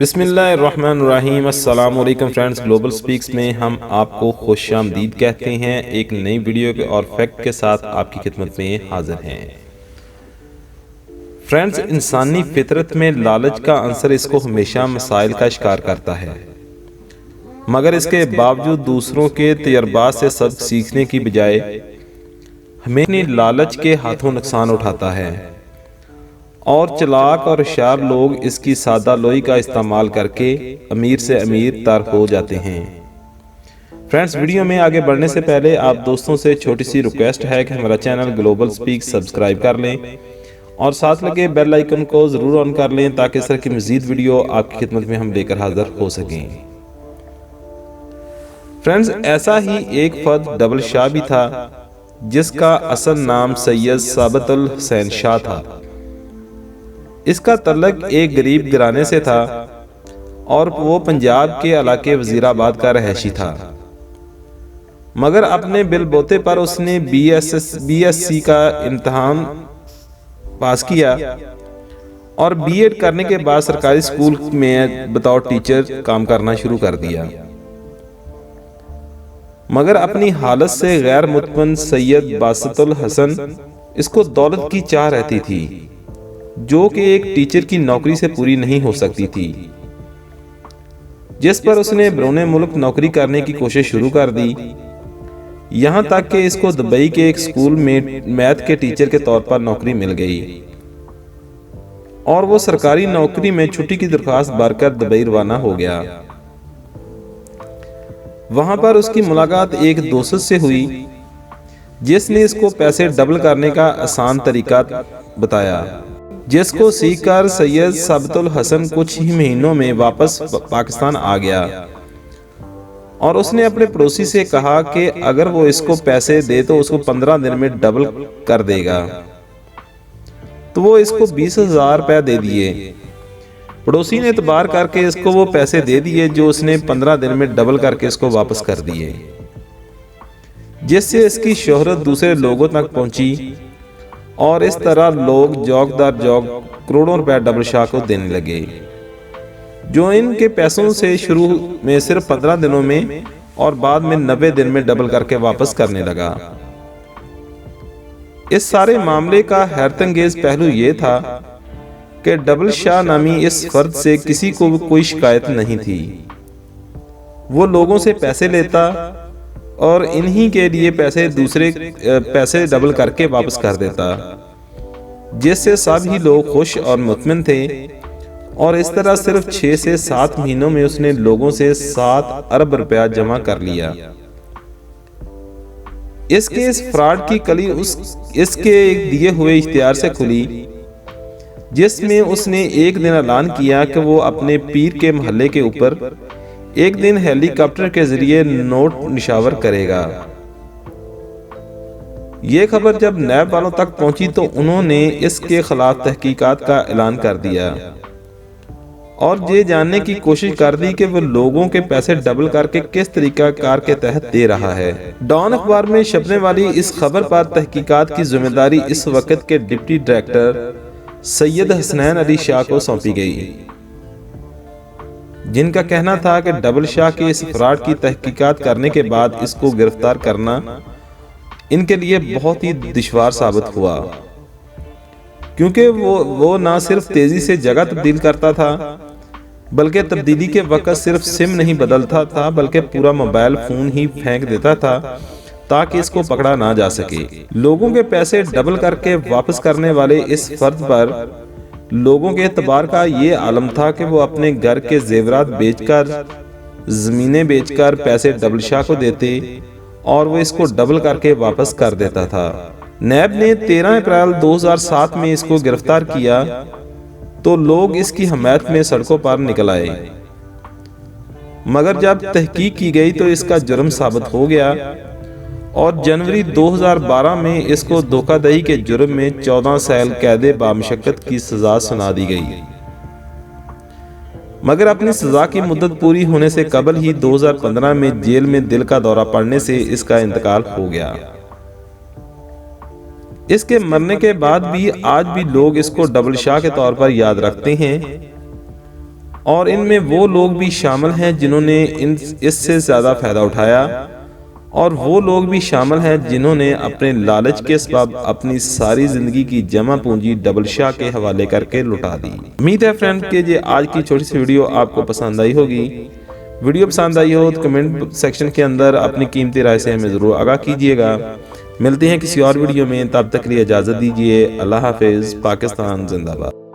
बिस्मिल्लाहिर्रहमानिर्रहीम। अस्सलाम वालेकुम फ्रेंड्स, ग्लोबल स्पीक्स में हम आपको खुशामदीद कहते हैं। एक नई वीडियो के और फैक्ट के साथ आपकी खिदमत में हाजिर हैं। फ्रेंड्स, इंसानी फितरत में लालच का अंसर इसको हमेशा मसाइल का शिकार करता है, मगर इसके बावजूद दूसरों के तजर्बात से सबक सीखने की बजाय हमें लालच के हाथों नुकसान उठाता है और चालाक और होशियार लोग इसकी सादा लोई का इस्तेमाल करके अमीर से अमीर तर हो जाते हैं। फ्रेंड्स, वीडियो में आगे बढ़ने से पहले आप दोस्तों से छोटी सी रिक्वेस्ट है कि हमारा चैनल ग्लोबल स्पीक सब्सक्राइब कर लें और साथ लगे बेल आइकन को ज़रूर ऑन कर लें ताकि इस तरह की मज़ीद वीडियो आपकी खिदमत में हम लेकर हाजिर हो सकें। फ्रेंड्स, ऐसा ही एक फर्द डबल शाह भी था जिसका असल नाम सैयद साबित अल हुसैन शाह था। इसका तल्लक एक गरीब घराने से था और वो पंजाब के इलाके वजीराबाद का रहायशी था, मगर अपने बिलबोते पर उसने बीएससी का इम्तहान पास किया और बीएड करने के बाद सरकारी स्कूल में बतौर टीचर काम करना शुरू कर दिया। मगर अपनी हालत से गैर मुतमन सैयद बासितुल हसन इसको दौलत की चाह रहती थी जो कि एक टीचर की नौकरी से पूरी नहीं हो सकती थी, जिस पर उसने बरूने मुल्क नौकरी करने की कोशिश शुरू कर दी। यहां तक कि इसको दुबई के एक स्कूल में मैथ के टीचर के तौर पर नौकरी मिल गई और वो सरकारी नौकरी में छुट्टी की दरख्वास्त भरकर दुबई रवाना हो गया। वहां पर उसकी मुलाकात एक दोस्त से हुई जिसने इसको पैसे डबल करने का आसान तरीका बताया, जिसको सीखकर सैयद साबितुल हसन कुछ ही महीनों में वापस पाकिस्तान आ गया और उसने अपने पड़ोसी से कहा कि अगर वो इसको पैसे दे तो उसको 15 दिन में डबल कर देगा। तो वो इसको 20,000 रुपए दे दिए। पड़ोसी ने इतबार करके इसको वो पैसे दे दिए जो उसने 15 दिन में डबल करके इसको वापस कर दिए, जिससे इसकी शोहरत दूसरे लोगों तक पहुंची और इस तरह लोग जौक दर जौक करोड़ों रुपए डबल शाह को देने लगे, जो इनके पैसों से शुरू में सिर्फ 15 दिनों में और बाद में 90 दिन में डबल करके वापस करने लगा। इस सारे मामले का हैरतअंगेज पहलू यह था कि डबल शाह नामी इस फर्द से किसी को कोई शिकायत नहीं थी। वो लोगों से पैसे लेता और इन्हीं के लिए पैसे डबल करके वापस कर देता, जिससे सभी लोग खुश और मुतमिन थे। और इस तरह सिर्फ 6 से 7 महीनों में उसने लोगों से 7 अरब रुपया जमा कर लिया। इसके इस फ्रॉड की कली इसके एक दिए हुए इख्तियार से खुली, जिसमें उसने एक दिन ऐलान किया कि वो अपने पीर के महल्ले के ऊपर एक दिन हेलीकॉप्टर के जरिए नोट निशावर करेगा। ये खबर जब नैब वालों तक पहुंची तो उन्होंने इसके खिलाफ तहकीकात का ऐलान कर दिया और ये जानने की कोशिश कर दी कि वो लोगों के पैसे डबल करके किस तरीका कार के तहत दे रहा है। डॉन अखबार में छपने वाली इस खबर पर तहकीकात की जिम्मेदारी इस वक्त के डिप्टी डायरेक्टर सैयद हसनैन अली शाह को सौंपी गई, जिनका कहना था कि डबल शाह के इस फ्रॉड की तहकीकात करने के बाद इसको गिरफ्तार करना इनके लिए बहुत ही दुश्वार साबित हुआ, क्योंकि वो ना सिर्फ तेजी से जगह तब्दील करता था बल्कि तब्दीली के वक्त सिर्फ सिम नहीं बदलता था बल्कि पूरा मोबाइल फोन ही फेंक देता था ताकि इसको पकड़ा ना जा सके। लोगों के पैसे डबल करके वापस करने वाले इस फर्द पर लोगों के एतबार का ये आलम था कि वो अपने घर के जेवरात बेचकर, जमीनें बेचकर पैसे डबल शाह को देते और वो इसको डबल करके वापस कर देता था। नैब ने 13 अप्रैल 2007 में इसको गिरफ्तार किया तो लोग इसकी हमायत में सड़कों पर निकल आए, मगर जब तहकीक की गई तो इसका जुर्म साबित हो गया और जनवरी 2012 में इसको धोखाधड़ी के जुर्म में 14 साल कैद बामशक्कत की सजा सुना दी गई, मगर अपनी सजा की मुद्दत पूरी होने से कबल ही 2015 में जेल में दिल का दौरा पड़ने से इसका इंतकाल हो गया। इसके मरने के बाद भी आज भी लोग इसको डबल शाह के तौर पर याद रखते हैं और इनमें वो लोग भी शामिल हैं जिन्होंने इससे ज़्यादा फ़ायदा उठाया, और वो लोग भी शामिल हैं जिन्होंने अपने लालच के सबब अपनी सारी ज़िंदगी की जमा पूंजी डबल शाह के हवाले करके लुटा दी। उम्मीद है फ्रेंड कि ये आज की छोटी सी वीडियो आपको पसंद आई होगी। वीडियो पसंद आई हो तो कमेंट सेक्शन के अंदर अपनी कीमती राय से हमें ज़रूर आगाह कीजिएगा। मिलते हैं किसी और वीडियो में, तब तक के लिए इजाज़त दीजिए। अल्लाह हाफिज़। पाकिस्तान जिंदाबाद।